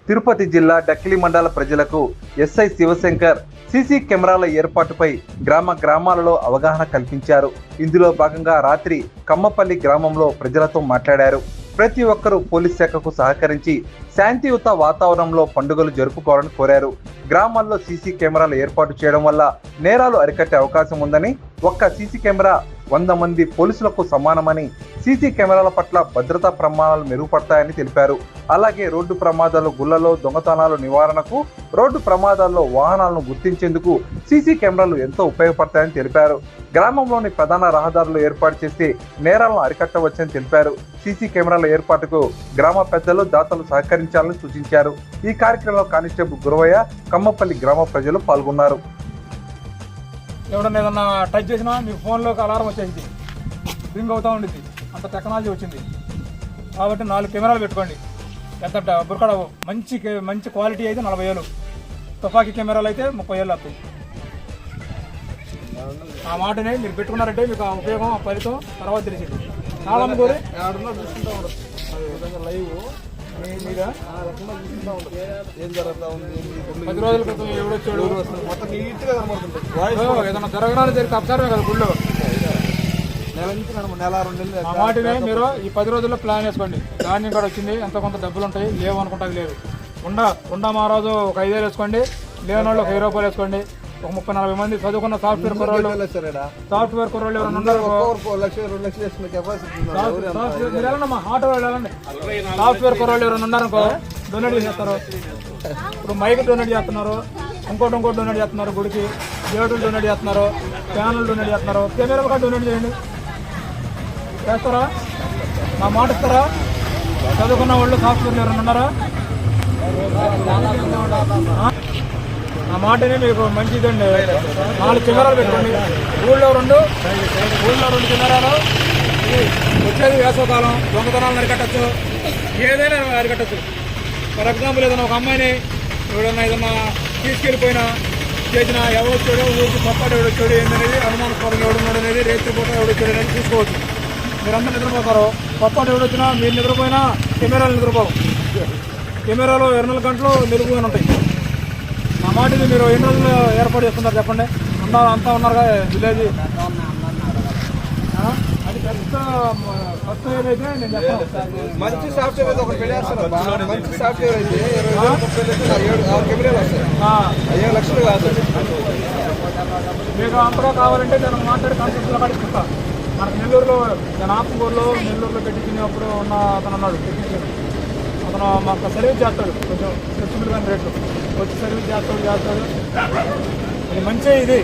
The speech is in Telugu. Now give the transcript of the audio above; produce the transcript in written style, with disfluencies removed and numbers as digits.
తిరుపతి జిల్లా డక్కిలి మండల ప్రజలకు ఎస్ఐ శివశంకర్ సీసీ కెమెరాల ఏర్పాటుపై గ్రామాలలో అవగాహన కల్పించారు. ఇందులో భాగంగా రాత్రి కమ్మపల్లి గ్రామంలో ప్రజలతో మాట్లాడారు. ప్రతి ఒక్కరూ పోలీస్ శాఖకు సహకరించి శాంతియుత వాతావరణంలో పండుగలు జరుపుకోవాలని కోరారు. గ్రామాల్లో సీసీ కెమెరాలు ఏర్పాటు చేయడం వల్ల నేరాలు అరికట్టే అవకాశం ఉందని, ఒక్క సీసీ కెమెరా 100 మంది పోలీసులకు సమానమని, సీసీ కెమెరాల పట్ల భద్రతా ప్రమాణాలు మెరుగుపడతాయని తెలిపారు. అలాగే రోడ్డు ప్రమాదాలు, గుళ్లలో దొంగతనాల నివారణకు, రోడ్డు ప్రమాదాల్లో వాహనాలను గుర్తించేందుకు సీసీ కెమెరాలు ఎంతో ఉపయోగపడతాయని తెలిపారు. గ్రామంలోని ప్రధాన రహదారులు ఏర్పాటు చేసి నేరాలను అరికట్టవచ్చని తెలిపారు. సీసీ కెమెరాల ఏర్పాటుకు గ్రామ పెద్దలు, దాతలు సహకరించాలని సూచించారు. ఈ కార్యక్రమంలో కానిస్టేబుల్ గురవయ్య, కమ్మపల్లి గ్రామ ప్రజలు పాల్గొన్నారు. ఎవడన్నా ఏదన్నా టచ్ చేసినా మీకు ఫోన్లోకి అలారం వచ్చేసింది, రింగ్ అవుతూ ఉండిద్ది. అంత టెక్నాలజీ వచ్చింది కాబట్టి 4 కెమెరాలు పెట్టుకోండి. ఎంత బుర్కడ మంచి క్వాలిటీ అయితే 40,000, తుపాకీ కెమెరాలు అయితే 30,000 వస్తాయి. ఆ మాటనే మీరు పెట్టుకున్నారంటే మీకు ఆ ఉపయోగం, ఆ ఫలితం తర్వాత తెలిసింది. చాలా మంది కోరి లైవ్ 10 రోజుల క్రితం ఎవడొచ్చాడు ఏదన్నా జరగడానికి జరిగితే అబ్జర్వే కదా గుళ్ళో. ఆ మాటనే మీరు ఈ 10 రోజుల్లో ప్లాన్ వేసుకోండి. ధాన్యం కూడా వచ్చింది, ఎంత కొంత డబ్బులు ఉంటాయి, లేవు అనుకుంటా లేదు. ఉండ మహారాజు ఒక 5,000 వేసుకోండి, లేని వాళ్ళు ఒక 1000 రూపాయలు వేసుకోండి. ఒక 30-40 మంది చదువుకున్న సాఫ్ట్వేర్ కుర్రోళ్ళు ఎవరైనా ఉన్నారు, ఆటో వెళ్ళాలండి. సాఫ్ట్వేర్ కుర్రోళ్ళు ఎవరైనా ఉన్నారనుకో డొనేట్ చేస్తారు. ఇప్పుడు మైక్ డొనేట్ చేస్తున్నారు, ఇంకోటి డొనేట్ చేస్తున్నారు, గుడికి దేవుడులు డొనేట్ చేస్తున్నారు, ఫ్యాన్లు డొనేట్ చేస్తున్నారు, కెమెరాలు కూడా డొనేట్ చేయండి. చేస్తారా? నా మాట ఇస్తారా? చదువుకున్న వాళ్ళు సాఫ్ట్వేర్లు ఎవరైనా ఉన్నారా? ఆ మాటనే మీకు మంచిదండి. 4 కెమెరాలు పెట్టుకోండి. ఊళ్ళో 2 కెమెరాలు. వచ్చేది వేసవకాలం, దొంగతనాలను అరికట్టచ్చు, ఏదైనా అరికట్టచ్చు. ఫర్ ఎగ్జాంపుల్ ఏదైనా ఒక అమ్మాయిని ఏదైనా తీసుకెళ్ళిపోయినా చేసిన ఎవడొచ్చాడో, ఊరికి పప్పాడు ఎవడొచ్చాడు ఏంటనేది, అనుమానస్పదం ఎవడున్నాడు అనేది, రేత్రి పూట ఎవడొచ్చాడు అనేది చూసుకోవచ్చు. మీరంతా నిద్రపోతారు, పప్పాడు ఎవడొచ్చినా మీరు నిద్రపోయినా కెమెరాలు నిద్రపోవు. కెమెరాలో 24 గంటలు నిలుపుకొని ఉంటాయి. ఆ మాటని మీరు ఎన్ని రోజులు ఏర్పాటు చేస్తున్నారు చెప్పండి? అంతా ఉన్నారుగా విలేజ్. అది ఫస్ట్ ఏదైతే నేను చెప్తాను, మంచి సాఫ్ట్వేర్ అయితే ఒకటి పెట్టేస్తారు. మంచి సాఫ్ట్వేర్ అయితే 7 లక్షలు కాదు. మీకు అంతగా కావాలంటే నేను మాట్లాడి కాన్సెప్ట్లో కట్టిస్తా. మనకు నేను ఆత్మకూరులో పెట్టించినప్పుడు ఉన్న అతను అన్నాడు టెక్నీషియన్. అతను మాకు సర్వీస్ చేస్తాడు, కొంచెం ఫ్లెక్సిబుల్ కానీ రేట్లు వచ్చి సర్వీస్ చేస్తాడు. ఇది మంచి ఇది